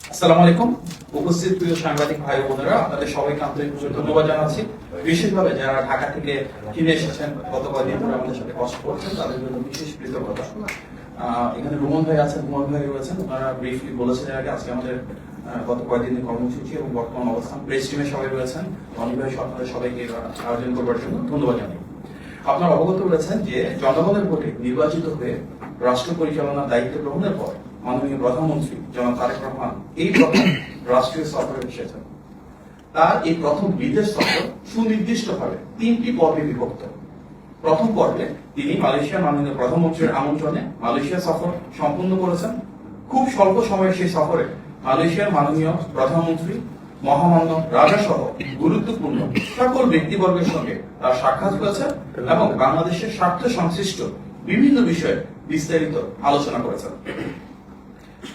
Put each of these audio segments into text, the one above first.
আসসালামু আলাইকুম। উপস্থিত প্রিয় সাংবাদিক ভাই বোনেরা, আপনাদের সবাইকে আন্তরিক ধন্যবাদ জানাচ্ছি। বিশেষভাবে যারা ঢাকা থেকে কিনে এসেছেন, গত কয়েকদিন ধরে আমাদের সাথে কষ্ট করছেন, তাদের জন্য বিশেষ কৃতজ্ঞতা। এখানে রুমন ভাই আছেন, রুমন ভাই রয়েছেন, ওনারা ব্রিফলি বলেছেন আগে আজকে আমাদের গত কয়েকদিনের কর্মসূচি এবং বর্তমান অবস্থান। প্রেস টিমে সবাই রয়েছেন, অনিক ভাই আপনাদের সবাইকে আয়োজন করবার জন্য ধন্যবাদ জানাই। আপনারা অবগত রয়েছেন যে জনগণের ভোটে নির্বাচিত হয়ে রাষ্ট্র পরিচালনার দায়িত্ব গ্রহণের পর মাননীয় প্রধানমন্ত্রী জনাব তারেক রহমান এই প্রথম রাষ্ট্রীয় সফরে এসেছেন। তার এই প্রথম বিদেশ সফর সুনির্দিষ্টভাবে 3টি পর্বে বিভক্ত। প্রথম পর্বে তিনি মালয়েশিয়ার মাননীয় প্রধানমন্ত্রীর আমন্ত্রণে মালয়েশিয়া সফর সম্পন্ন করেছেন। খুব স্বল্প সময়ের সেই সফরে মালয়েশিয়ার মাননীয় প্রধানমন্ত্রী, মহামান্য রাজা সহ গুরুত্বপূর্ণ সকল ব্যক্তিবর্গের সঙ্গে তার সাক্ষাৎ হয়েছে এবং বাংলাদেশের স্বার্থ সংশ্লিষ্ট বিভিন্ন বিষয়ে বিস্তারিত আলোচনা করেছেন।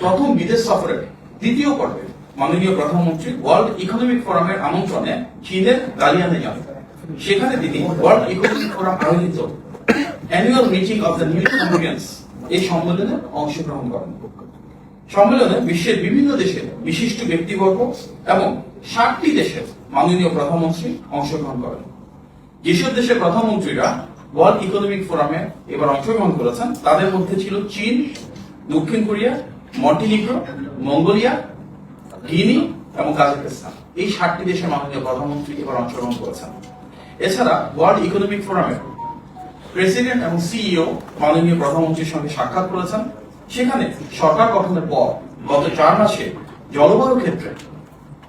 প্রথম বিদেশ সফরের দ্বিতীয় পর্বে মাননীয় প্রধানমন্ত্রী ওয়ার্ল্ড ইকোনমিক ফোরামের আমন্ত্রণে চীনের দালিয়ানে যান। সেখানে তিনি ওয়ার্ল্ড ইকোনমিক ফোরাম আয়োজিত annual meeting of the new champions এই সম্মেলনে অংশগ্রহণ করেন। সম্মেলনে বিশ্বের বিভিন্ন দেশের বিশিষ্ট ব্যক্তিবর্গ এবং 60টি দেশের মাননীয় প্রধানমন্ত্রী অংশগ্রহণ করেন। যেসব দেশের প্রধানমন্ত্রীরা ওয়ার্ল্ড ইকোনমিক ফোরামে এবার অংশগ্রহণ করেছেন তাদের মধ্যে ছিল চীন, দক্ষিণ কোরিয়া, মন্টিনিগ্রো, মঙ্গোলিয়া, গিনি এবং কাজাখস্তান। এই 60টি দেশের মাননীয় প্রধানমন্ত্রী এবার অংশগ্রহণ করেছেন। এছাড়া ওয়ার্ল্ড ইকোনমিক ফোরামের প্রেসিডেন্ট এবং সিইও মাননীয় প্রধানমন্ত্রীর সঙ্গে সাক্ষাৎ করেছেন। সেখানে সরকার গঠনের পর গত 4 মাসে জলবায়ু ক্ষেত্রে,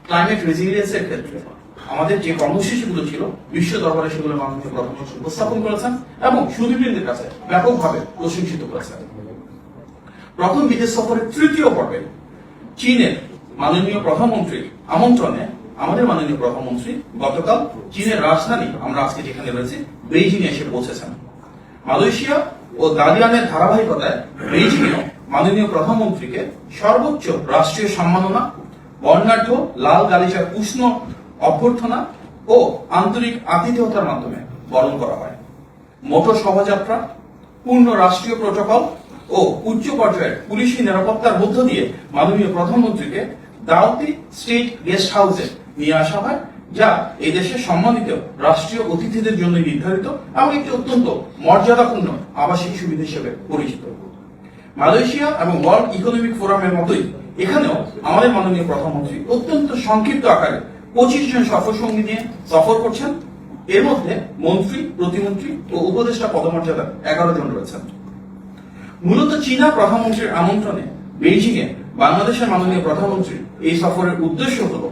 ক্লাইমেট রেজিলিয়েন্সের ক্ষেত্রে আমাদের যে কর্মসূচিগুলো ছিল বিশ্ব দরবারে সেগুলো মাননীয় প্রধানমন্ত্রী উপস্থাপন করেছেন এবং সুধীবৃন্দের কাছে ব্যাপকভাবে প্রশংসিত করেছেন। প্রথম বিদেশ সফরের তৃতীয় পর্বে চীনের মাননীয় প্রধানমন্ত্রীর আমন্ত্রণে আমাদের মাননীয় প্রধানমন্ত্রী গতকাল চীনের রাজধানী, আমরা আজকে যেখানে রয়েছি, বেইজিং এ এসে পৌঁছেছেন। মালয়েশিয়া ও দালিয়ানের ধারাবাহিকতায় বেইজিংয়েও মাননীয় প্রধানমন্ত্রীকে সর্বোচ্চ রাষ্ট্রীয় সম্মাননা, বর্ণাঢ্য লাল গালিচার উষ্ণ অভ্যর্থনা ও আন্তরিক আতিথেয়তার মাধ্যমে বরণ করা হয়। মোটর শোভাযাত্রা, পূর্ণ রাষ্ট্রীয় প্রোটোকল ও উচ্চ পর্যায়ের পুলিশি নিরাপত্তার মধ্য দিয়ে মাননীয় প্রধানমন্ত্রীকে দাওয়াতি স্টেট গেস্ট হাউসে নিয়ে আসা হয়, যা এই দেশের সম্মানিত রাষ্ট্রীয় অতিথিদের জন্য নির্ধারিত এবং একটি অত্যন্ত মর্যাদাপূর্ণ আবাসিক সুবিধা হিসেবে পরিচিত। মালয়েশিয়া এবং ওয়ার্ল্ড ইকোনমিক ফোরামের মতোই এখানেও আমাদের মাননীয় প্রধানমন্ত্রী অত্যন্ত সংক্ষিপ্ত আকারে 25 জন সফর সঙ্গী নিয়ে সফর করছেন। এর মধ্যে মন্ত্রী, প্রতিমন্ত্রী ও উপদেষ্টা পদমর্যাদার 11 জন রয়েছেন। মূলত চীনা প্রধানমন্ত্রীর আমন্ত্রণে বেইজিং এ বাংলাদেশের মাননীয় প্রধানমন্ত্রীর এই সফরের উদ্দেশ্য হল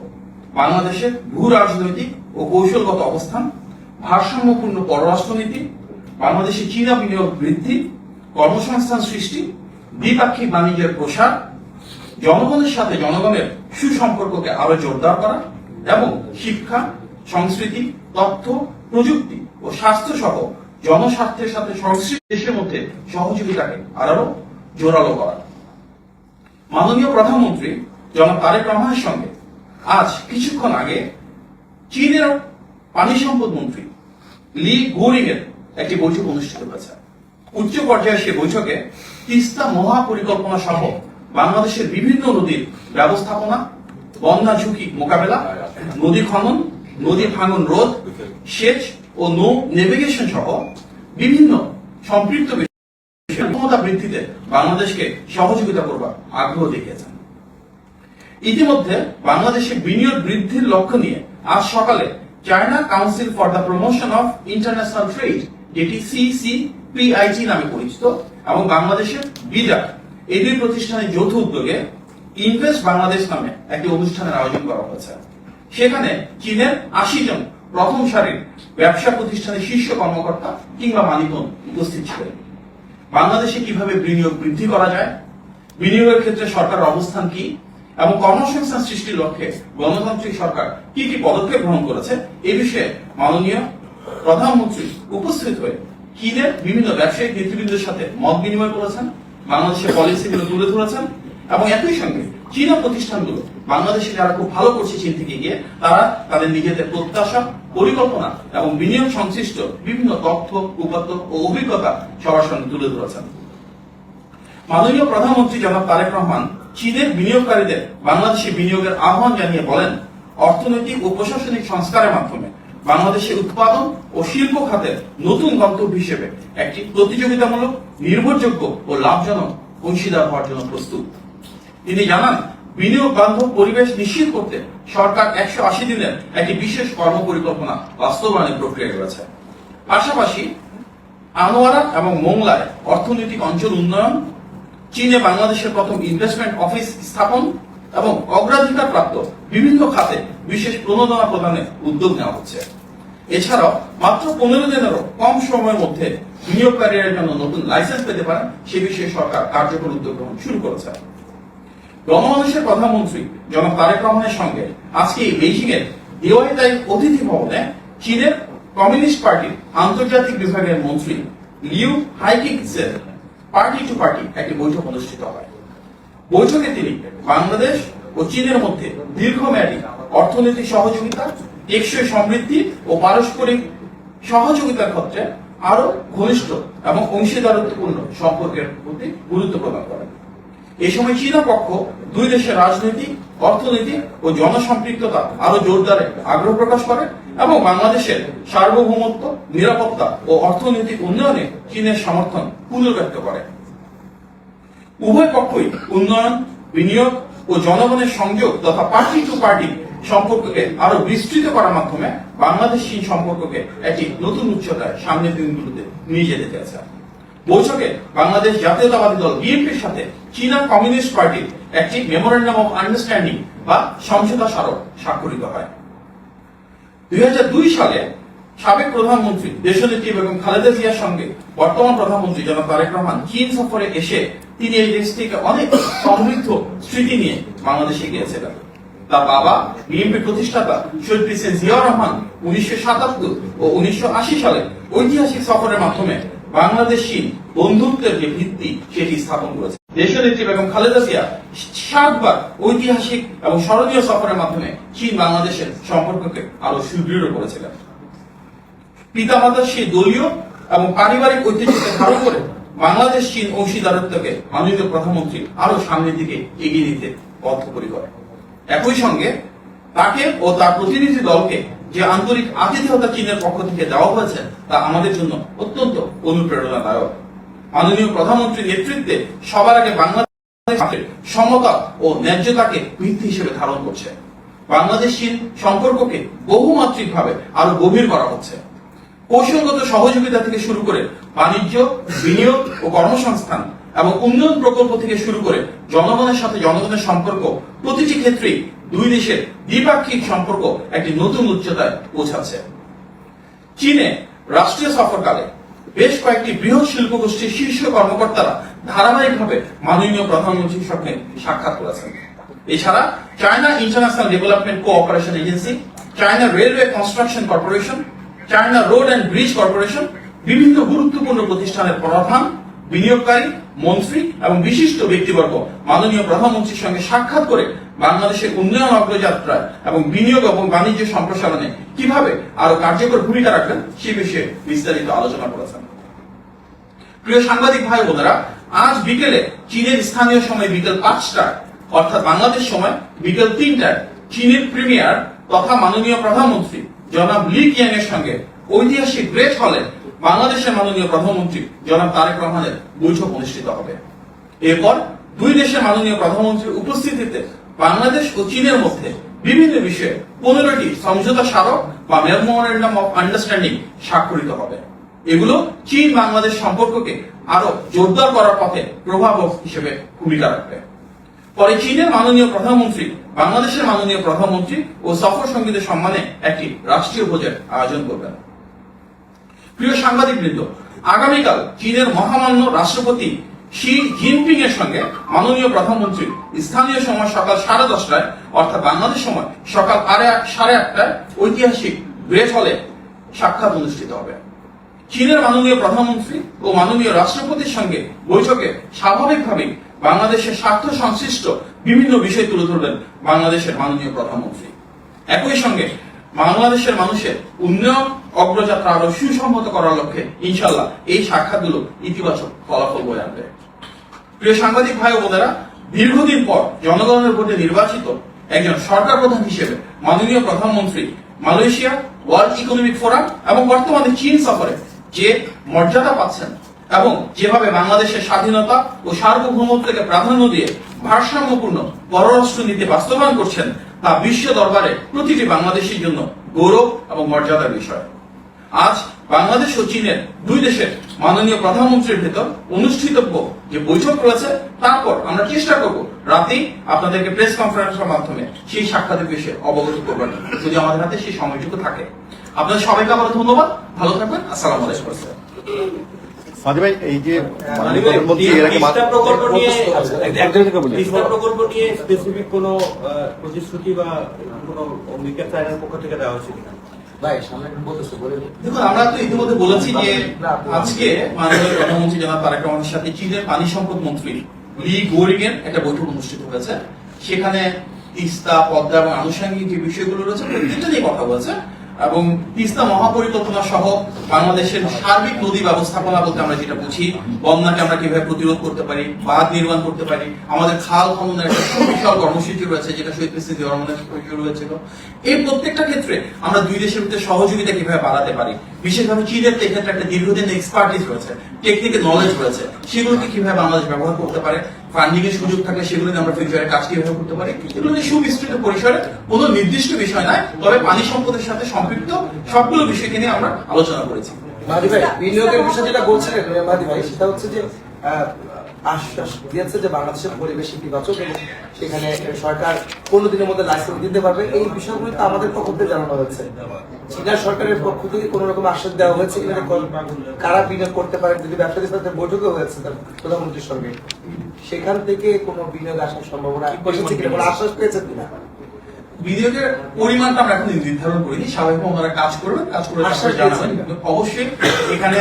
বাংলাদেশের ভূ রাজনৈতিক ও কৌশলগত অবস্থান, ভারসাম্যপূর্ণ পররাষ্ট্রনীতি, বাংলাদেশে চীনা বিনিয়োগ বৃদ্ধি, কর্মসংস্থান সৃষ্টি, দ্বিপাক্ষিক বাণিজ্যের প্রসার, জনগণের সাথে জনগণের সুসম্পর্ককে আরো জোরদার করা এবং শিক্ষা, সংস্কৃতি, তথ্য, প্রযুক্তি ও স্বাস্থ্য সহ জনস্বার্থের সাথে সংশ্লিষ্ট দেশের মধ্যে সহযোগিতাকে আরো জোরালো করা। মাননীয় প্রধানমন্ত্রী জনাব তারেক রহমানের সঙ্গে আজ কিছুক্ষণ আগে চীনের পানি সম্পদ মন্ত্রী লি গোরিং এর একটি বৈঠক অনুষ্ঠিত হয়েছে। উচ্চ পর্যায়ের সে বৈঠকে তিস্তা মহাপরিকল্পনা সহ বাংলাদেশের বিভিন্ন নদীর ব্যবস্থাপনা, বন্যা ঝুঁকি মোকাবেলা, নদী খনন, নদী ভাঙন রোধ, সেচ ও নৌ নেভিগেশন সহ বিভিন্ন সম্পৃক্ত ক্ষমতা বৃদ্ধিতে বাংলাদেশকে সহযোগিতা করবার আগ্রহ দেখিয়েছেন। ইতিমধ্যে বাংলাদেশে বিনিয়োগ বৃদ্ধির লক্ষ্য নিয়ে আজ সকালে China council for the promotion of international trade, যেটি CCPIT নামে পরিচিত, এবং বাংলাদেশের বিডা, এই দুই প্রতিষ্ঠানের যৌথ উদ্যোগে ইনভেস্ট বাংলাদেশ নামে একটি অনুষ্ঠানের আয়োজন করা হয়েছে। সেখানে চীনের 80 জন প্রথম সারির ব্যবসা প্রতিষ্ঠানের শীর্ষ কর্মকর্তা কিংবা মালিকগণ উপস্থিত ছিলেন। বাংলাদেশে কিভাবে বিনিয়োগ বৃদ্ধি করা যায়, বিনিয়োগের ক্ষেত্রে সরকারের অবস্থান কি এবং কর্মসংস্থান সৃষ্টির লক্ষ্যে গণতান্ত্রিক সরকার কি কি পদক্ষেপ গ্রহণ করেছে এই বিষয়ে মাননীয় প্রধানমন্ত্রী উপস্থিত হয়ে চীনের বিভিন্ন ব্যবসায়িক নেতৃবৃন্দের সাথে মত বিনিময় করেছেন, বাংলাদেশের পলিসিগুলো তুলে ধরেছেন এবং একই সঙ্গে চীনা প্রতিষ্ঠানগুলো বাংলাদেশে যারা খুব ভালো করছে চীন থেকে গিয়ে তারা তাদের নিজেদের প্রত্যাশা, পরিকল্পনা এবং বিনিয়োগ সংশ্লিষ্ট বিভিন্ন তথ্য, উপাত্ত ও অভিজ্ঞতা সবার সামনে তুলে ধরেছেন। মাননীয় প্রধানমন্ত্রী জনাব তারেক রহমান চীনের বিনিয়োগকারীদের বাংলাদেশে বিনিয়োগের আহ্বান জানিয়ে বলেন, অর্থনৈতিক ও প্রশাসনিক সংস্কারের মাধ্যমে বাংলাদেশের উৎপাদন ও শিল্প খাতের নতুন গন্তব্য হিসেবে একটি প্রতিযোগিতামূলক, নির্ভরযোগ্য ও লাভজনক অংশীদার হওয়ার জন্য প্রস্তুত। তিনি জানান, বিনিয়োগ বান্ধব পরিবেশ নিশ্চিত করতে সরকার 180 দিনের একটি বিশেষ কর্মপরিকল্পনা বাস্তবায়নের প্রক্রিয়ায় রয়েছে। পাশাপাশি আনোয়ারা এবং মোংলায় অর্থনৈতিক অঞ্চল উন্নয়ন, চীনে বাংলাদেশের প্রথম ইনভেস্টমেন্ট অফিস স্থাপন এবং অগ্রাধিকার প্রাপ্ত বিভিন্ন খাতে বিশেষ প্রণোদনা প্রদানের উদ্যোগ নেওয়া হচ্ছে। এছাড়াও মাত্র 15 দিনেরও কম সময়ের মধ্যে বিনিয়োগকারীরা যেন নতুন লাইসেন্স পেতে পারেন সে বিষয়ে সরকার কার্যকর উদ্যোগ গ্রহণ শুরু করেছে। গণমানুষের প্রধানমন্ত্রী জনাব তারেক রহমানের সঙ্গে আজকে বেইজিং এর দেওয়াই অতিথি ভবনে চীনের কমিউনিস্ট পার্টির আন্তর্জাতিক বিভাগের মন্ত্রী লিউ হাইকিংসের পার্টি টু পার্টি একটি বৈঠক অনুষ্ঠিত হয়। বৈঠকে তিনি বাংলাদেশ ও চীনের মধ্যে দীর্ঘমেয়াদী অর্থনৈতিক সহযোগিতা, টেকসই সমৃদ্ধি ও পারস্পরিক সহযোগিতার ক্ষেত্রে আরো ঘনিষ্ঠ এবং অংশীদারত্বপূর্ণ সম্পর্কের প্রতি গুরুত্ব প্রদান করেন। এই সময় চীনা পক্ষ দুই দেশের রাজনৈতিক, অর্থনৈতিক ও জনসম্পৃক্ততা আরো জোরদারে আগ্রহ প্রকাশ করে এবং বাংলাদেশের সার্বভৌমত্ব, নিরাপত্তা ও অর্থনৈতিক উন্নয়নে চীনের সমর্থন পুনর্ব্যক্ত করে। উভয় পক্ষই উন্নয়ন, বিনিয়োগ ও জনগণের সংযোগ তথা পার্টি টু পার্টি সম্পর্ককে আরো বিস্তৃত করার মাধ্যমে বাংলাদেশ চীন সম্পর্ককে একটি নতুন উচ্চতায় সামনের দিনগুলোতে নিয়ে যেতে চেয়েছে। বৈঠকে বাংলাদেশ জাতীয়তাবাদী দল বিএনপির সাথে চীনা কমিউনিস্ট পার্টির একটি মেমোরেন্ডাম অফ আন্ডারস্ট্যান্ডিং বা সমঝোতা স্মারক স্বাক্ষরিত হয়। 2002 সালে সাবেক প্রধানমন্ত্রী দেশনেত্রী বেগম খালেদা জিয়ার সঙ্গে বর্তমান প্রধানমন্ত্রী জনাব তারেক রহমান চীন সফরে এসে তিনি এই দেশ থেকে অনেক সমৃদ্ধ স্মৃতি নিয়ে বাংলাদেশে গিয়েছিলেন। তার বাবা বিএনপি প্রতিষ্ঠাতা শহীদ প্রেসিডেন্ট জিয়াউর রহমান 1977 ও 1980 সালে ঐতিহাসিক সফরের মাধ্যমে বাংলাদেশ চীন বন্ধুত্বের যে ভিত্তি সেটি স্থাপন করেছে। দেশনেত্রী বেগম খালেদা জিয়া 7 বার ঐতিহাসিক এবং স্মরণীয় সফরের মাধ্যমে চীন বাংলাদেশের সম্পর্ককে আরো সুদৃঢ় করেছিলেন। পিতামাতার সেই দলীয় এবং পারিবারিক ঐতিহ্যকে ধারণ করে বাংলাদেশ চীন অংশীদারত্বকে মাননীয় প্রধানমন্ত্রী আরো সামনের দিকে এগিয়ে নিতে বদ্ধপরিকর। একই সঙ্গে তাকে ও তার প্রতিনিধি দলকে যে আন্তরিক আতিথেয়তা চীনের পক্ষ থেকে দেওয়া হয়েছে তা আমাদের জন্য অত্যন্ত অনুপ্রেরণাদায়ক। মাননীয় প্রধানমন্ত্রীর নেতৃত্বে সবার আগে বাংলাদেশের সমতা ও ন্যায্যতাকে ভিত্তি হিসেবে ধারণ করছে। বাংলাদেশ চীন সম্পর্ককে বহুমাত্রিক ভাবে আরো গভীর করা হচ্ছে। কৌশলগত সহযোগিতা থেকে শুরু করে বাণিজ্য, বিনিয়োগ ও কর্মসংস্থান এবং উন্নয়ন প্রকল্প থেকে শুরু করে জনগণের সাথে জনগণের সম্পর্ক, প্রতিটি ক্ষেত্রেই দুই দেশের দ্বিপাক্ষিক সম্পর্ক একটি নতুন উচ্চতায় পৌঁছাচ্ছে। চীনে রাষ্ট্রীয় সফরকালে বেশ কয়েকটি বৃহৎ শিল্প গোষ্ঠীর শীর্ষ কর্মকর্তারা ধারাবাহিকভাবে মাননীয় প্রধানমন্ত্রীর সঙ্গে সাক্ষাৎ করেছেন। এছাড়া China international development cooperation agency, China railway construction corporation, China road and bridge corporation, বিভিন্ন গুরুত্বপূর্ণ প্রতিষ্ঠানের প্রধান, বিনিয়োগকারী, মন্ত্রী এবং বিশিষ্ট ব্যক্তিবর্গ মাননীয় প্রধানমন্ত্রীর সঙ্গে সাক্ষাৎ করে বাংলাদেশের উন্নয়ন অগ্রযাত্রায় এবং বিনিয়োগ এবং বাণিজ্য সম্প্রসারণে কিভাবে আরো কার্যকর ভূমিকা রাখবেন সে বিষয়ে বিস্তারিত আলোচনা করেছেন। প্রিয় সাংবাদিক ভাই বোনেরা, আজ বিকেলে চীনের স্থানীয় সময় বিকেল 5টায় অর্থাৎ বাংলাদেশ সময় বিকেল 3টায় চীনের প্রিমিয়ার তথা মাননীয় প্রধানমন্ত্রী জনাব লি কিয়াং এর সঙ্গে ঐতিহাসিক গ্রেট হলে বাংলাদেশের মাননীয় প্রধানমন্ত্রী জনাব তারেক রহমানের বৈঠক অনুষ্ঠিত হবে। এরপর দুই দেশের মাননীয় প্রধানমন্ত্রীর উপস্থিতিতে বাংলাদেশ ও চীনের মধ্যে বিভিন্ন বিষয়ে 15টি সমঝোতা স্মারক বা মেমোরেন্ডাম অফ আন্ডারস্ট্যান্ডিং স্বাক্ষরিত হবে। এগুলো চীন বাংলাদেশ সম্পর্ককে আরো জোরদার করার পথে প্রভাবক হিসেবে ভূমিকা রাখবে। পরে চীনের মাননীয় প্রধানমন্ত্রী বাংলাদেশের মাননীয় প্রধানমন্ত্রী ও সফর সঙ্গীদের সম্মানে একটি রাষ্ট্রীয় ভোজের আয়োজন করবেন। প্রিয় সাংবাদিক বৃন্দ, আগামীকাল চীনের মহামান্য রাষ্ট্রপতি শি জিনপিং এর সঙ্গে মাননীয় প্রধানমন্ত্রী স্থানীয় সময় সকাল 10:30টায় অর্থাৎ বাংলাদেশ সময় সকাল 8:30টায় ঐতিহাসিক গ্রেট হলে সাক্ষাৎ অনুষ্ঠিত হবে। চীনের মাননীয় প্রধানমন্ত্রী ও মাননীয় রাষ্ট্রপতির সঙ্গে বৈঠকে স্বাভাবিকভাবেই বাংলাদেশের স্বার্থ সংশ্লিষ্ট বিভিন্ন বিষয় তুলে ধরবেন বাংলাদেশের মাননীয় প্রধানমন্ত্রী। একই সঙ্গে বাংলাদেশের মানুষের উন্নয়ন অগ্রযাত্রা আরো সুসংহত করার লক্ষ্যে ইনশাআল্লাহ এই সাক্ষাৎগুলো ইতিবাচক ফলাফল বয়ে আনবে। প্রিয় সাংবাদিক ভাই ও বোনেরা, দীর্ঘদিন পর জনগণের ভোটে নির্বাচিত একজন সরকার প্রধান হিসেবে মাননীয় প্রধানমন্ত্রী মালয়েশিয়া, ওয়ার্ল্ড ইকোনমিক ফোরাম এবং বর্তমানে চীন সফরে যে মর্যাদা পাচ্ছেন এবং যেভাবে বাংলাদেশের স্বাধীনতা ও সার্বভৌমত্বকে প্রাধান্য দিয়ে ভারসাম্যপূর্ণ পররাষ্ট্র নীতি বাস্তবায়ন করছেন তা বিশ্ব দরবারে প্রতিটি বাংলাদেশীর জন্য গৌরব এবং মর্যাদার বিষয়। আজ বাংলাদেশ ও চীনের দুই দেশের মাননীয় প্রধানমন্ত্রীর ভেতর অনুষ্ঠিতব্য যে বৈঠক রয়েছে, তারপর আমরা চেষ্টা করব রাতেই আপনাদেরকে প্রেস কনফারেন্সের মাধ্যমে সেই সাক্ষাতের বিষয়ে অবগত করবেন, যদি আমাদের হাতে সেই সময়টুকু থাকে। আপনাদের সবাইকে আবার ধন্যবাদ, ভালো থাকবেন, আসসালামু আলাইকুম। মাদি ভাই, এই যে প্রধানমন্ত্রী এর আগে তিস্তা প্রকল্প নিয়ে স্পেসিফিক কোনো প্রতিশ্রুতি বা কোনো অঙ্গীকার চায়নার পক্ষ থেকে দেওয়া হয়েছে কিনা? দেখুন, আমরা তো ইতিমধ্যে বলেছি যে আজকে মাননীয় প্রধানমন্ত্রী জনাব তারেক রহমানের সাথে চীনের পানি সম্পদ মন্ত্রী লি গোরিং এর একটা বৈঠক অনুষ্ঠিত হয়েছে। সেখানে তিস্তা, পদ্মা এবং আনুষঙ্গিক যে বিষয়গুলো রয়েছে প্রত্যেকটা নিয়ে কথা বলেছে এবং তিস্তা মহাপরিকল্পনা সহ বাংলাদেশের সার্বিক নদী ব্যবস্থাপনা বলতে আমরা যেটা বুঝি, বন্যাকে আমরা কিভাবে প্রতিরোধ করতে পারি, বাঁধ নির্মাণ করতে পারি, আমাদের খাল খননের একটা সুবিশাল কর্মসূচি রয়েছে যেটা শহীদ প্রেসিডেন্ট জিয়া রহমানের শুরু হয়েছিল। এই প্রত্যেকটা ক্ষেত্রে আমরা দুই দেশের মধ্যে সহযোগিতা কিভাবে বাড়াতে পারি, বিশেষভাবে চীনের এক্ষেত্রে একটা দীর্ঘদিন এক্সপার্টিস রয়েছে, টেকনিক্যাল নলেজ রয়েছে, সেগুলোকে কিভাবে বাংলাদেশ ব্যবহার করতে পারে, ফান্ডিং এর সুযোগ থাকলে সেগুলো নিয়ে আমরা ফিউচারে কাজ কিভাবে করতে পারি, এগুলো নিয়ে সুবিস্তৃত পরিসরে কোনো নির্দিষ্ট বিষয় নয়, তবে পানি সম্পদের সাথে সম্পৃক্ত সবগুলো বিষয়কে নিয়ে আমরা আলোচনা করেছি। মাদি ভাই, বিনিয়োগের বিষয় যেটা বলছিলেন মাদি ভাই, সেটা হচ্ছে যে আশ্বাস দিয়েছে যে বাংলাদেশের পরিবেশ ইতিবাচক এবং সেখানে সরকার 15 দিনের মধ্যে লাইসেন্স দিতে পারবে। এই বিষয়গুলো তো আমাদের পক্ষ থেকে জানানো হয়েছে। চীনা সরকারের পক্ষ থেকে কোন রকম আশ্বাস দেওয়া হয়েছে কিনা, কারা বিনিয়োগ করতে পারে? যদি ব্যবসায়ীদের সাথে বৈঠকও হয়েছে তার প্রধানমন্ত্রীর সঙ্গে, সেখান থেকে কোনো বিনিয়োগ আসার সম্ভাবনা এসেছে কিনা, কোনো আশ্বাস পেয়েছেন কিনা? বিনিয়োগের পরিমাণটা আমরা এখন নির্ধারণ করিনি, স্বাভাবিক ওনারা কাজ করবেন, কাজ করে জানাবেন। অবশ্যই এখানে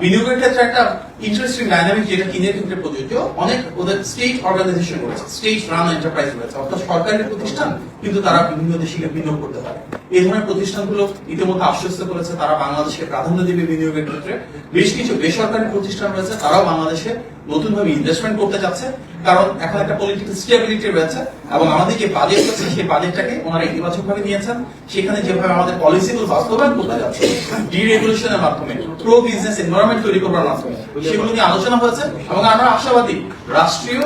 বিনিয়োগের ক্ষেত্রে একটা ইন্টারেস্টিং ডাইনামিক যেটা চীনের ক্ষেত্রে প্রযোজ্য, অনেক ওদের স্টেট অর্গানাইজেশন রয়েছে, স্টেট রান এন্টারপ্রাইজ রয়েছে, অর্থাৎ সরকারের প্রতিষ্ঠান কিন্তু তারা বিভিন্ন দেশে বিনিয়োগ করতে পারে। এই ধরনের প্রতিষ্ঠানগুলো ইতিমধ্যে আশ্বস্ত করেছে তারা বাংলাদেশকে প্রাধান্য দেবে বিনিয়োগের ক্ষেত্রে। বেশ কিছু বেসরকারি প্রতিষ্ঠান রয়েছে, তারাও বাংলাদেশে নতুন ভাবে ইনভেস্টমেন্ট করতে যাচ্ছে, কারণ এখন একটা পলিটিক্যাল স্টেবিলিটি রয়েছে এবং আমাদের যে বাজেট রয়েছে সেই বাজেটটাকে ওনারা ইতিবাচক ভাবে নিয়েছেন। সেখানে যেভাবে আমাদের পলিসিগুলো বাস্তবায়ন করতে যাচ্ছে, ডিরেগুলেশনের মাধ্যমে, প্রো বিজনেস এনভায়রনমেন্ট তৈরি করার মাধ্যমে, সেগুলো নিয়ে আলোচনা হয়েছে এবং আমরা আশাবাদী রাষ্ট্রীয়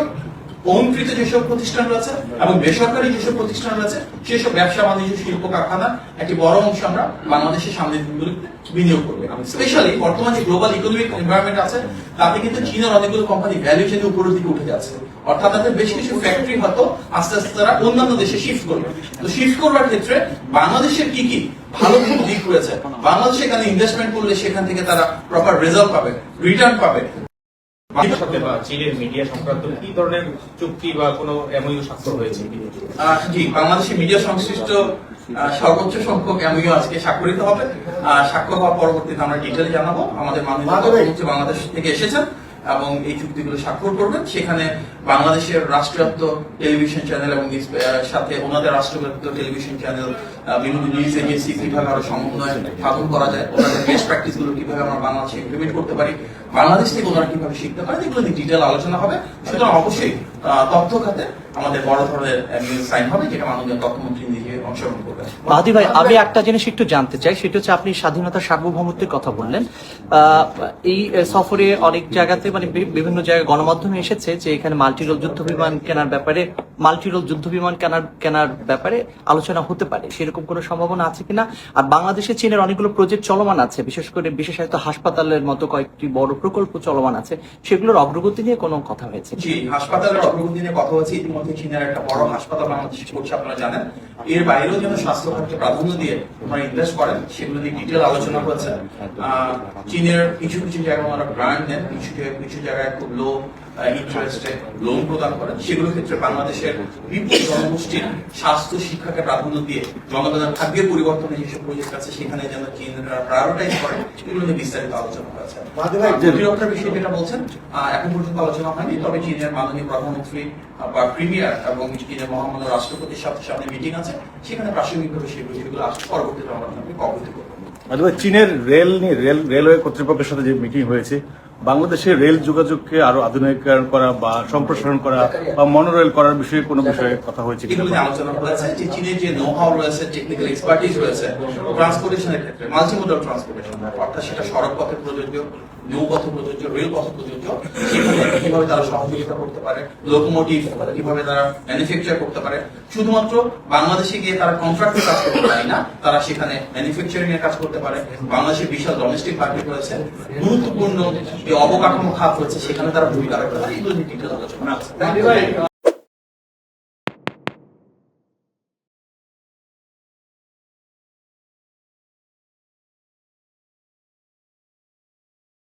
অঙ্কৃত যেসব প্রতিষ্ঠান রয়েছে এবং বেসরকারি যেসব প্রতিষ্ঠান রয়েছে সেসব ব্যবসা বাণিজ্য শিল্প কারখানা একটি বড় অংশ আমরা বাংলাদেশের সামনে বিনিয়োগ করবে। স্পেশালি বর্তমানে গ্লোবাল ইকোনমিক এনভায়রনমেন্ট আছে, তাতে কিন্তু চীনের অনেকগুলো কোম্পানি ভ্যালু চেনের উপরের দিকে উঠে যাচ্ছে, অর্থাৎ তাদের বেশ কিছু ফ্যাক্টরি হয়তো আস্তে আস্তে তারা অন্যান্য দেশে শিফট করবে। তো শিফট করবার ক্ষেত্রে বাংলাদেশের কি কি ভালো দিক রয়েছে, বাংলাদেশে এখানে ইনভেস্টমেন্ট করলে সেখান থেকে তারা প্রপার রেজাল্ট পাবে, রিটার্ন পাবে। চীনের মিডিয়া সংক্রান্ত কি ধরনের চুক্তি বা কোনো এমওইউ স্বাক্ষর হয়েছে? জি, বাংলাদেশের মিডিয়া সংশ্লিষ্ট সর্বোচ্চ সংখ্যক এমওইউ আজকে স্বাক্ষরিত হবে। স্বাক্ষর হওয়ার পরবর্তীতে আমরা ডিটেইল জানাবো। আমাদের মাননীয় প্রধানমন্ত্রী বাংলাদেশ থেকে এসেছেন এবং এই চুক্তিগুলো স্বাক্ষর করবেন। সেখানে বাংলাদেশের রাষ্ট্রায়ত্ত টেলিভিশন চ্যানেল এবং সাথে ওনাদের রাষ্ট্রায়ত্ত টেলিভিশন চ্যানেল, বিভিন্ন নিউজ এজেন্সি কিভাবে আরো সমন্বয় স্থাপন করা যায়, ওনাদের বেস্ট প্র্যাকটিস গুলো কিভাবে আমরা বাংলাদেশে ইমপ্লিমেন্ট করতে পারি, বাংলাদেশ থেকে ওনারা কিভাবে শিখতে পারে, এগুলো নিয়ে ডিটেল আলোচনা হবে। সুতরাং অবশ্যই তথ্য খাতে আমাদের বড় ধরনের সাইন হবে, যেটা মাননীয় তথ্যমন্ত্রী নিজে অংশগ্রহণ করবেন। মাহাদি ভাই, আমি একটা জিনিস একটু জানতে চাই, সেটা হচ্ছে আপনি স্বাধীনতা সার্বভৌমত্বের কথা বললেন। এই সফরে অনেক জায়গাতে মানে বিভিন্ন জায়গায় গণমাধ্যমে এসেছে যে এখানে মাল্টিরোল যুদ্ধ বিমান কেনার ব্যাপারে আলোচনা হতে পারে, সেরকম কোনো সম্ভাবনা আছে কিনা? আর বাংলাদেশে চীনের অনেকগুলো প্রজেক্ট চলমান আছে, বিশেষ করে বিশেষায়িত হাসপাতালের মতো কয়েকটি বড় প্রকল্প চলমান আছে, সেগুলোর অগ্রগতি নিয়ে কোনো কথা হয়েছে? জি, হাসপাতালের অগ্রগতি নিয়ে কথা হচ্ছে। ইতিমধ্যে চীনের একটা বড় হাসপাতাল বাংলাদেশে করছে, আপনারা জানেন। এর বাইরেও যেন স্বাস্থ্য খাতকে প্রাধান্য দিয়ে ওনারা ইনভেস্ট করেন, সেগুলো নিয়ে ডিটেল আলোচনা হচ্ছে। চীনের কিছু কিছু জায়গায় ওনারা গ্রান্ট নেন, কিছু জায়গায় খুব লো ইন্টারেস্টে লোন প্রদান করেন। সেগুলোর ক্ষেত্রে বাংলাদেশের বিপুল জনগোষ্ঠীর স্বাস্থ্য শিক্ষাকে প্রাধান্য দিয়ে জনগণের ভাগ্যের পরিবর্তনে যেসব প্রজেক্ট আছে সেখানে যেন চীন প্রায়োরিটাইজ করে, এগুলো নিয়ে বিস্তারিত আলোচনা হয়েছে। প্রতিরক্ষার বিষয়ে যেটা বলছেন, এখন পর্যন্ত আলোচনা হয়নি, তবে চীনের মাননীয় প্রধানমন্ত্রী বা প্রিমিয়ার এবং চীনের মহামান্য রাষ্ট্রপতির সাথে মিটিং আছে, সেখানে প্রাসঙ্গিকভাবে সেই বিষয়গুলো আসলে পরবর্তীতে আমরা অবগত করবো। চীনের রেলওয়ে কর্তৃপক্ষের সাথে যে মিটিং হয়েছে, বাংলাদেশের রেল যোগাযোগকে আরো আধুনিকরণ করা বা সম্প্রসারণ করা বা মনোরেল করার বিষয়ে কোনো বিষয়ে কথা হয়েছে কিনা? এগুলো নিয়ে আলোচনা হয়েছে যে চীনের যে নো হাউ রয়েছে, টেকনিক্যাল এক্সপার্টিস রয়েছে ট্রান্সপোর্টেশনের ক্ষেত্রে, মাল্টিমোডাল ট্রান্সপোর্টেশন, অর্থাৎ সেটা সড়ক পথে প্রযোজ্য, নৌপথে প্রযোজ্য, রেল পথে প্রযোজ্য, সেখানে কিভাবে তারা সহযোগিতা করতে পারে, লোকোমোটিভ কিভাবে তারা ম্যানুফ্যাকচার করতে পারে। শুধুমাত্র বাংলাদেশে গিয়ে তারা কন্ট্রাক্টে কাজ করতে পারে না, তারা সেখানে ম্যানুফ্যাকচারিং এর কাজ করতে পারে। বাংলাদেশের বিশাল ডোমেস্টিক মার্কেট রয়েছে, গুরুত্বপূর্ণ যে অবকাঠামো খাত রয়েছে সেখানে তারা ভূমিকা রাখতে পারে। এগুলো নিয়ে ডিটেইলস আলোচনা আছে।